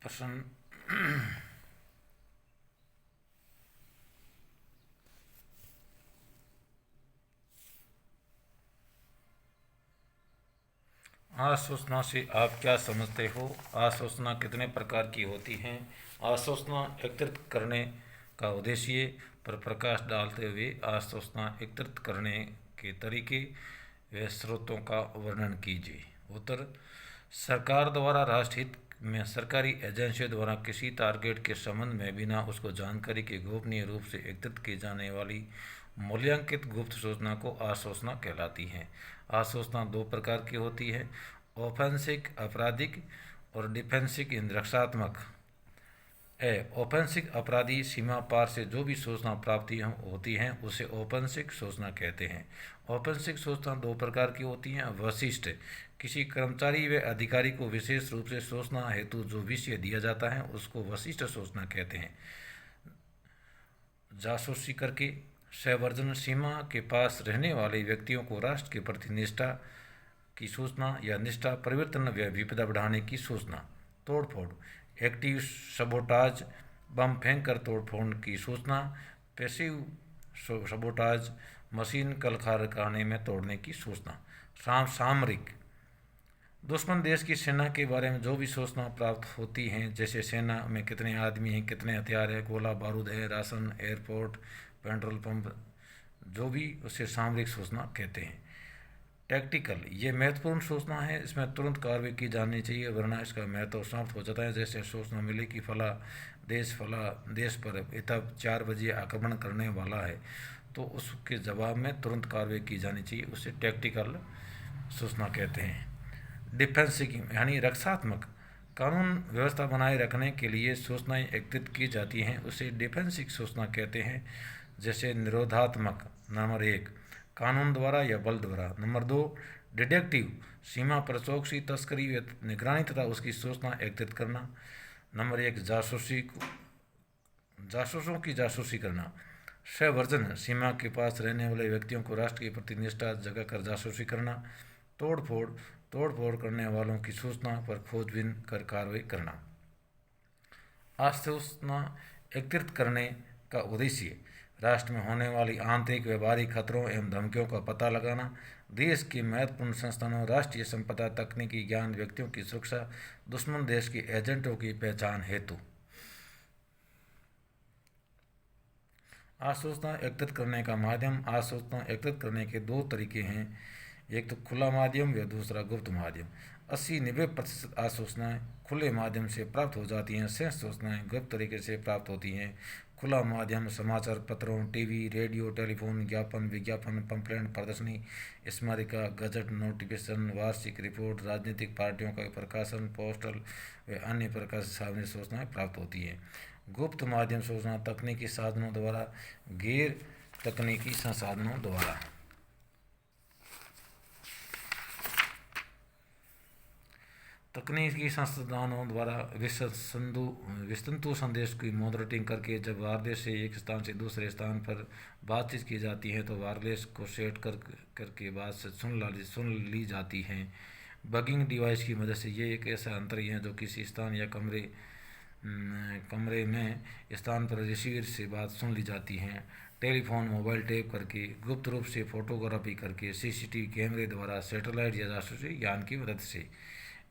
प्रश्न आसूचना से आप क्या समझते हो? आसूचना कितने प्रकार की होती हैं? आसूचना एकत्रित करने का उद्देश्य पर प्रकाश डालते हुए आसूचना एकत्रित करने के तरीके व स्रोतों का वर्णन कीजिए। उत्तर: सरकार द्वारा राष्ट्रहित में सरकारी एजेंसियों द्वारा किसी टारगेट के संबंध में बिना उसको जानकारी के गोपनीय रूप से एकत्रित की जाने वाली मूल्यांकित गुप्त सूचना को आसूचना कहलाती है। आसूचना दो प्रकार की होती है: ऑफेंसिक आपराधिक और डिफेंसिक रक्षात्मक। औपनिक अपराधी सीमा पार से जो भी सूचना प्राप्ति होती हैं उसे औपनिक सूचना कहते हैं। औपनिक सूचना दो प्रकार की होती हैं: वशिष्ठ, किसी कर्मचारी व अधिकारी को विशेष रूप से सूचना हेतु जो विषय दिया जाता है उसको वशिष्ठ सूचना कहते हैं। जासूसी करके संवर्जन, सीमा के पास रहने वाले व्यक्तियों को राष्ट्र के प्रति निष्ठा की सूचना या निष्ठा परिवर्तन व विपदा बढ़ाने की सूचना। तोड़फोड़, एक्टिव सबोटाज, बम फेंक कर तोड़फोड़ की सूचना। पैसिव सबोटाज, मशीन कल कारखाने में तोड़ने की सूचना। सामरिक, दुश्मन देश की सेना के बारे में जो भी सूचना प्राप्त होती हैं, जैसे सेना में कितने आदमी हैं, कितने हथियार है, गोला बारूद है, राशन, एयरपोर्ट, पेट्रोल पंप, जो भी उसे सामरिक सूचना कहते हैं। टैक्टिकल, ये महत्वपूर्ण सूचना है, इसमें तुरंत कार्रवाई की जानी चाहिए वरना इसका महत्व समाप्त हो जाता है। जैसे सूचना मिली कि फला देश पर इतना 4 बजे आक्रमण करने वाला है तो उसके जवाब में तुरंत कार्रवाई की जानी चाहिए, उसे टैक्टिकल सूचना कहते हैं। डिफेंसिव यानी रक्षात्मक, कानून व्यवस्था बनाए रखने के लिए सूचनाएं एकत्रित की जाती हैं उसे डिफेंसिव सूचना कहते हैं। जैसे निरोधात्मक, नंबर 1, कानून द्वारा या बल द्वारा। नंबर 2, डिटेक्टिव, सीमा पर चौकसी, तस्करी व निगरानी तथा उसकी सूचना एकत्रित करना। नंबर 1, जासूसों की जासूसी करना। संवर्जन, सीमा के पास रहने वाले व्यक्तियों को राष्ट्र के प्रति निष्ठा जगाकर जासूसी करना। तोड़फोड़ करने वालों की सूचना पर खोजबीन कर कार्रवाई करना। आसूचना एकत्रित करने का उद्देश्य राष्ट्र में होने वाली आंतरिक व्यापारिक खतरों एवं धमकियों का पता लगाना, देश के महत्वपूर्ण संस्थानों, राष्ट्रीय संपदा, तकनीकी ज्ञान, व्यक्तियों की सुरक्षा, दुश्मन देश के एजेंटों की पहचान हेतु। आसूचना एकत्रित करने का माध्यम। आसूचना एकत्रित करने के दो तरीके हैं, एक तो खुला माध्यम व दूसरा गुप्त माध्यम। 80-90% आसूचनाएँ खुले माध्यम से प्राप्त हो जाती हैं, शेष सूचनाएँ गुप्त तरीके से प्राप्त होती हैं। खुला माध्यम समाचार पत्रों, टीवी, रेडियो, टेलीफोन, ज्ञापन, विज्ञापन, पंपलेट, प्रदर्शनी, स्मारिका, गजट, नोटिफिकेशन, वार्षिक रिपोर्ट, राजनीतिक पार्टियों का प्रकाशन, पोस्टल व अन्य प्रकार से सार्वजनिक सूचनाएँ प्राप्त होती हैं। गुप्त माध्यम सूचना तकनीकी साधनों द्वारा, गैर तकनीकी संसाधनों द्वारा। तकनीकी संसाधनों द्वारा विस्तृत संदेश की मॉडरेटिंग करके जब वायरलेस से एक स्थान से दूसरे स्थान पर बातचीत की जाती है तो वायरलेस को सेट करके बात से सुन ली जाती है। बगिंग डिवाइस की मदद से ये एक ऐसा अंतर है जो किसी स्थान या कमरे में स्थान पर रिसीवर से बात सुन ली जाती है। टेलीफोन, मोबाइल टैप करके, गुप्त रूप से फोटोग्राफी करके, सीसीटीवी कैमरे द्वारा, सैटेलाइट या जासूसी यान की मदद से।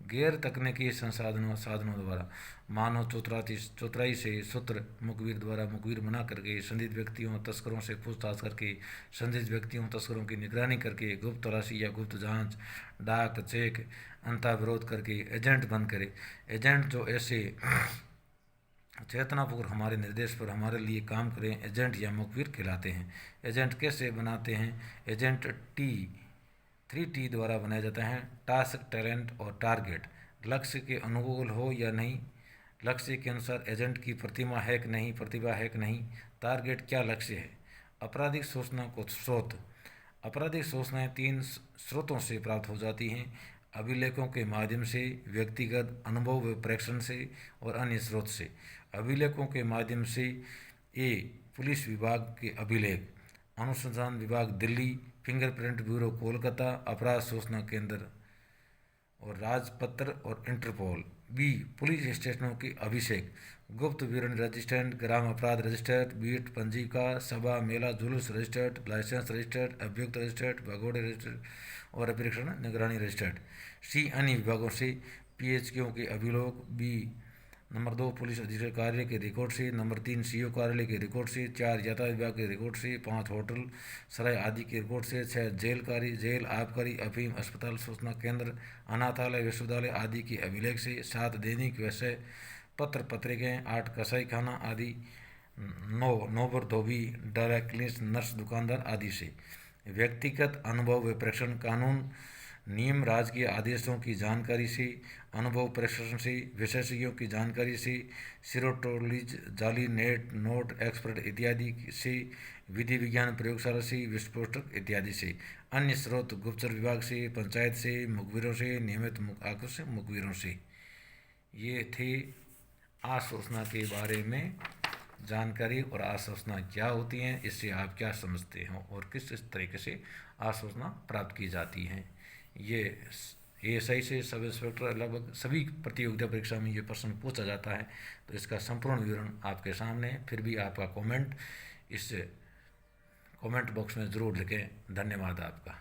गैर तकनीकी साधनों द्वारा, मानव चतुराई से सूत्र मुखबिर द्वारा मुखबिर बना करके, संदिग्ध व्यक्तियों तस्करों से पूछताछ करके, संदिग्ध व्यक्तियों तस्करों की निगरानी करके, गुप्त तलाशी या गुप्त जांच, डाक चेक, अंतर्विरोध करके, एजेंट बन करे। एजेंट जो ऐसे चेतनापूर्वक हमारे निर्देश पर हमारे लिए काम करें, एजेंट या मुखबिर कहलाते हैं। एजेंट कैसे बनाते हैं? एजेंट 3T द्वारा बनाया जाता है: टास्क, टैलेंट और टारगेट। लक्ष्य के अनुकूल हो या नहीं, लक्ष्य के अनुसार एजेंट की प्रतिभा है कि नहीं, टारगेट क्या लक्ष्य है। आपराधिक सूचना को स्रोत। आपराधिक सूचनाएं 3 स्रोतों से प्राप्त हो जाती हैं: अभिलेखों के माध्यम से, व्यक्तिगत अनुभव व प्रेक्षण से और अन्य स्रोत से। अभिलेखों के माध्यम से: पुलिस विभाग के अभिलेख, अनुसंधान विभाग दिल्ली, फिंगरप्रिंट ब्यूरो कोलकाता, अपराध सूचना केंद्र और राजपत्र और इंटरपोल। बी पुलिस स्टेशनों की अभिषेक, गुप्त विवरण रजिस्टर्ड, ग्राम अपराध रजिस्टर्ड, बीट पंजिका, सभा मेला जुलूस रजिस्टर्ड, लाइसेंस रजिस्टर्ड, अभियुक्त रजिस्टर्ड, भगोड़े रजिस्टर्ड और अभिरक्षण निगरानी रजिस्टर्ड। सी अन्य विभागों से पीएचक्यू के अभिलोक। बी नंबर 2 पुलिस अधीक्षक कार्यालय के रिकॉर्ड से। नंबर 3 सीओ कार्यालय के रिकॉर्ड से। 4 यातायात विभाग के रिकॉर्ड से। 5 होटल सराय आदि के रिकॉर्ड से। 6 जेल आबकारी अफीम अस्पताल सूचना केंद्र अनाथालय विश्वविद्यालय आदि के अभिलेख से। 7 दैनिक वैसे पत्र पत्रिकाएँ। 8 कसाई खाना आदि। 9 नौबर धोबी ड्राई क्लीनर्स नर्स दुकानदार आदि से। व्यक्तिगत अनुभव व प्रेक्षण कानून नियम राजकीय आदेशों की जानकारी से। अनुभव प्रेक्षण से। विशेषज्ञों की जानकारी से। सिरोटोलॉजी जाली नेट नोट एक्सपर्ट इत्यादि से। विधि विज्ञान प्रयोगशाला से। विस्फोटक इत्यादि से। अन्य स्रोत गुप्तचर विभाग से, पंचायत से, मुखबिरों से, नियमित आकर्षक मुखबिरों से। ये थे आश्वासना के बारे में जानकारी और आश्वासना क्या होती हैं, इससे आप क्या समझते हो और किस तरीके से आश्वासना प्राप्त की जाती हैं। ये एएसआई से सब इंस्पेक्टर लगभग सभी प्रतियोगिता परीक्षा में ये प्रश्न पूछा जाता है, तो इसका संपूर्ण विवरण आपके सामने है। फिर भी आपका कमेंट इस कमेंट बॉक्स में ज़रूर लिखें। धन्यवाद आपका।